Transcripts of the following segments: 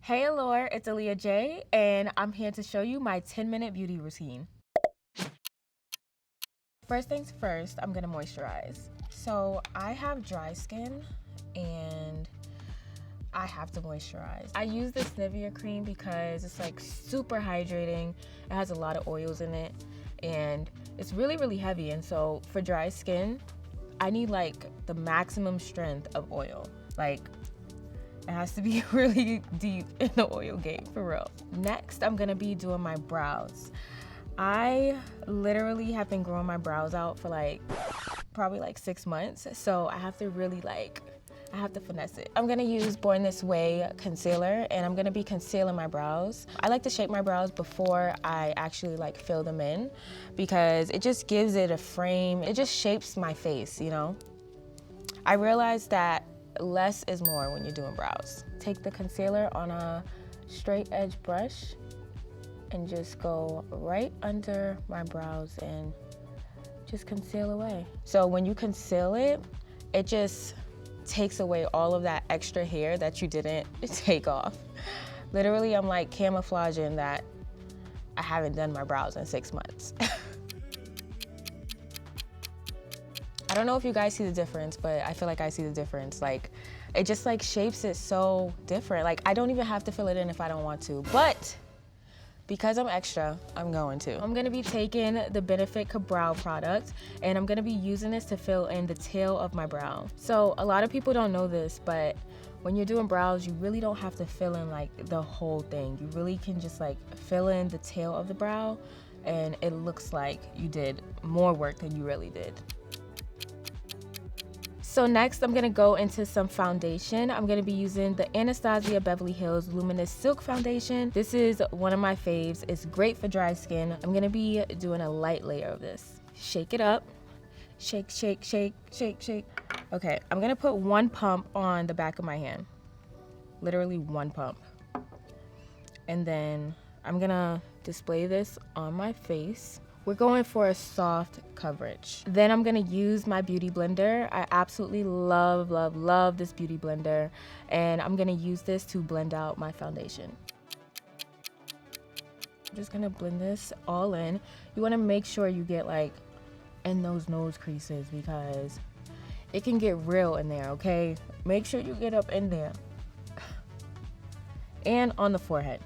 Hey Allure, it's Aaliyah Jay, and I'm here to show you my 10-minute beauty routine. First things first, I'm gonna moisturize. So I have dry skin and I have to moisturize. I use this Nivea cream because it's like super hydrating. It has a lot of oils in it and it's really heavy. And so for dry skin, I need like the maximum strength of oil. Like it has to be really deep in the oil game, for real. Next, I'm gonna be doing my brows. I literally have been growing my brows out for probably 6 months. So I have to really I have to finesse it. I'm gonna use Born This Way concealer and I'm gonna be concealing my brows. I like to shape my brows before I actually fill them in because it just gives it a frame. It just shapes my face, you know? I realized that less is more when you're doing brows. Take the concealer on a straight edge brush and just go right under my brows and just conceal away. So when you conceal it, it just takes away all of that extra hair that you didn't take off. Literally, I'm like camouflaging that I haven't done my brows in 6 months. I don't know if you guys see the difference, but I feel like I see the difference. It just shapes it so different. I don't even have to fill it in if I don't want to, but because I'm extra, I'm going to. I'm gonna be taking the Benefit Brow product and I'm gonna be using this to fill in the tail of my brow. So a lot of people don't know this, but when you're doing brows, you really don't have to fill in the whole thing. You really can just fill in the tail of the brow and it looks like you did more work than you really did. So next, I'm gonna go into some foundation. I'm gonna be using the Anastasia Beverly Hills Luminous Silk Foundation. This is one of my faves. It's great for dry skin. I'm gonna be doing a light layer of this. Shake it up. Shake, shake, shake, shake, shake. Okay, I'm gonna put one pump on the back of my hand. Literally one pump. And then I'm gonna display this on my face. We're going for a soft coverage. Then I'm gonna use my beauty blender. I absolutely love this beauty blender. And I'm gonna use this to blend out my foundation. I'm just gonna blend this all in. You wanna make sure you get in those nose creases because it can get real in there, okay? Make sure you get up in there. And on the forehead.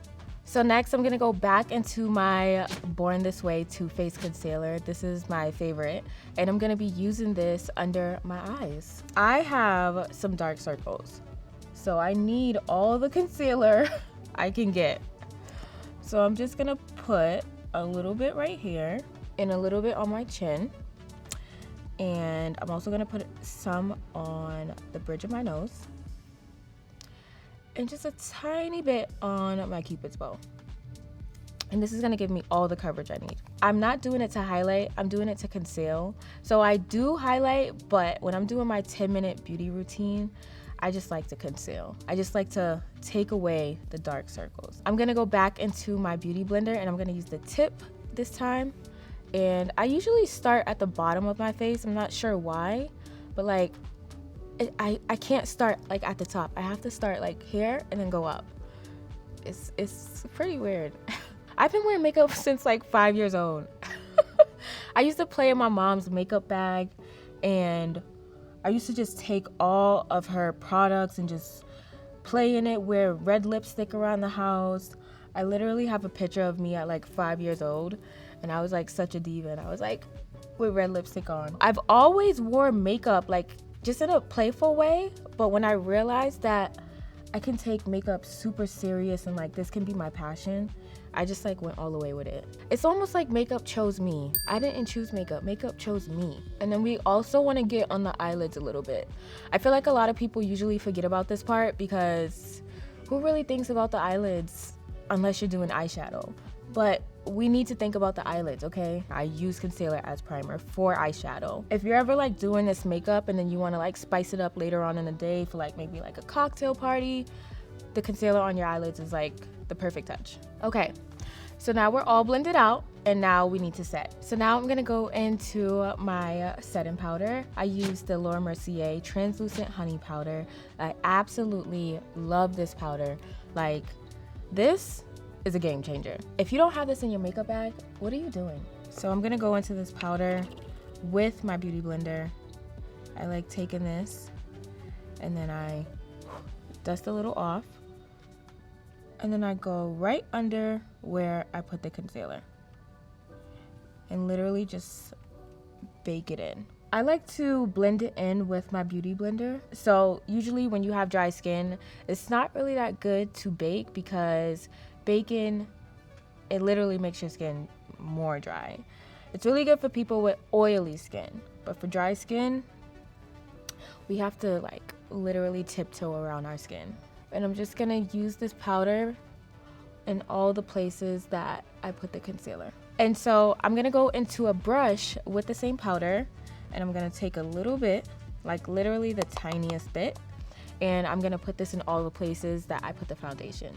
So next, I'm gonna go back into my Born This Way Too Faced Concealer. This is my favorite. And I'm gonna be using this under my eyes. I have some dark circles. So I need all the concealer I can get. So I'm just gonna put a little bit right here and a little bit on my chin. And I'm also gonna put some on the bridge of my nose. And just a tiny bit on my Cupid's bow. And this is gonna give me all the coverage I need. I'm not doing it to highlight, I'm doing it to conceal. So I do highlight, but when I'm doing my 10-minute beauty routine, I just like to conceal. I just like to take away the dark circles. I'm gonna go back into my beauty blender and I'm gonna use the tip this time. And I usually start at the bottom of my face. I'm not sure why, but I can't start at the top. I have to start here and then go up. It's pretty weird. I've been wearing makeup since 5 years old. I used to play in my mom's makeup bag and I used to just take all of her products and just play in it, wear red lipstick around the house. I literally have a picture of me at 5 years old and I was such a diva and I was with red lipstick on. I've always wore makeup just in a playful way, but when I realized that I can take makeup super serious and this can be my passion, I just went all the way with it. It's almost like makeup chose me. I didn't choose makeup, makeup chose me. And then we also want to get on the eyelids a little bit. I feel like a lot of people usually forget about this part because who really thinks about the eyelids unless you're doing eyeshadow? But we need to think about the eyelids, okay? I use concealer as primer for eyeshadow. If you're ever doing this makeup and then you want to spice it up later on in the day for maybe a cocktail party, the concealer on your eyelids is the perfect touch. Okay, so now we're all blended out and now we need to set. So now I'm gonna go into my setting powder. I use the Allure Mercier Translucent Honey Powder. I absolutely love this powder. This is a game changer. If you don't have this in your makeup bag, what are you doing? So I'm gonna go into this powder with my beauty blender. I like taking this and then I dust a little off. And then I go right under where I put the concealer. And literally just bake it in. I like to blend it in with my beauty blender. So usually when you have dry skin, it's not really that good to bake because baking, it literally makes your skin more dry. It's really good for people with oily skin, but for dry skin, we have to like literally tiptoe around our skin. And I'm just gonna use this powder in all the places that I put the concealer. And so I'm gonna go into a brush with the same powder and I'm gonna take a little bit, like literally the tiniest bit, and I'm gonna put this in all the places that I put the foundation.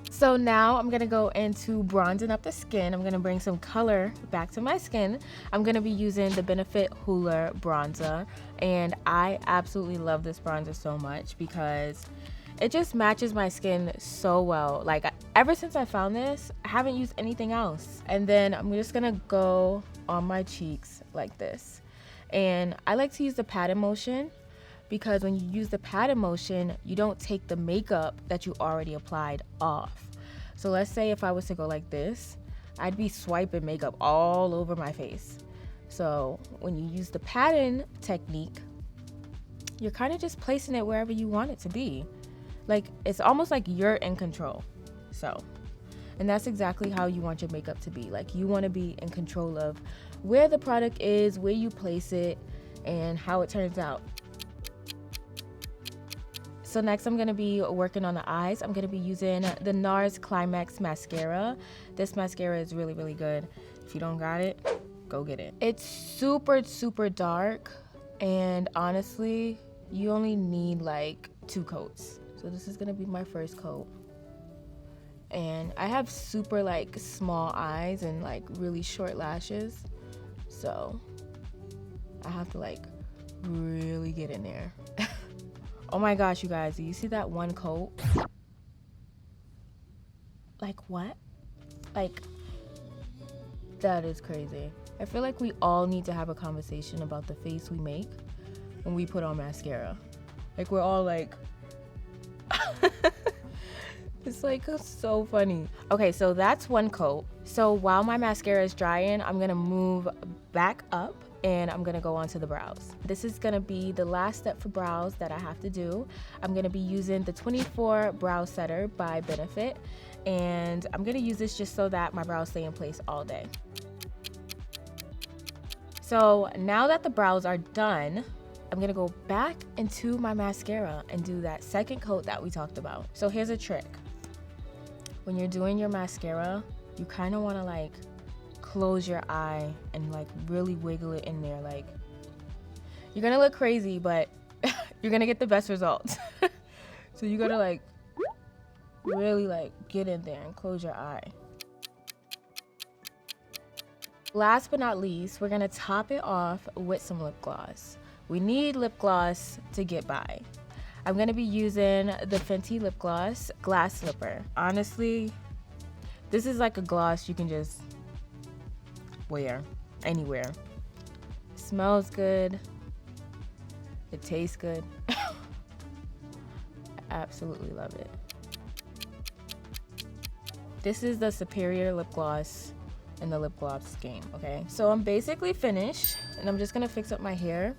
So now I'm gonna go into bronzing up the skin. I'm gonna bring some color back to my skin. I'm gonna be using the Benefit Hoola bronzer, and I absolutely love this bronzer so much because it just matches my skin so well. Like ever since I found this, I haven't used anything else. And then I'm just gonna go on my cheeks like this. And I like to use the pat motion because when you use the pat motion, you don't take the makeup that you already applied off. So let's say if I was to go like this, I'd be swiping makeup all over my face. So when you use the patting technique, you're kind of just placing it wherever you want it to be. Like it's almost like you're in control. So, and that's exactly how you want your makeup to be. Like you want to be in control of where the product is, where you place it, and how it turns out. So next I'm gonna be working on the eyes. I'm gonna be using the Nars Climax mascara. This mascara is really, really good. If you don't got it, go get it. It's super, super dark, and honestly, you only need like 2 coats. So this is gonna be my first coat. And I have super like small eyes and like really short lashes. So I have to like really get in there. Oh my gosh, you guys, do you see that one coat? Like what? Like, that is crazy. I feel like we all need to have a conversation about the face we make when we put on mascara. Like we're all like, it's like so funny. Okay, so that's one coat. So while my mascara is drying, I'm gonna move back up and I'm gonna go on to the brows. This is gonna be the last step for brows that I have to do. I'm gonna be using the 24 Brow Setter by Benefit, and I'm gonna use this just so that my brows stay in place all day. So now that the brows are done, I'm gonna go back into my mascara and do that second coat that we talked about. So here's a trick. When you're doing your mascara, you kind of wanna like close your eye and like really wiggle it in there. Like you're gonna look crazy, but you're gonna get the best results. So you gotta like really like get in there and close your eye. Last but not least, we're gonna top it off with some lip gloss. We need lip gloss to get by. I'm gonna be using the Fenty lip gloss Glass Slipper. Honestly, this is like a gloss you can just wear anywhere. It smells good. It tastes good. I absolutely love it. This is the superior lip gloss in the lip gloss game, okay? So I'm basically finished and I'm just gonna fix up my hair.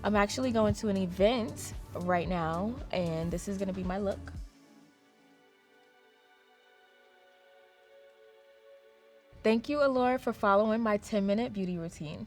I'm actually going to an event right now and this is gonna be my look. Thank you, Allure, for following my 10-minute beauty routine.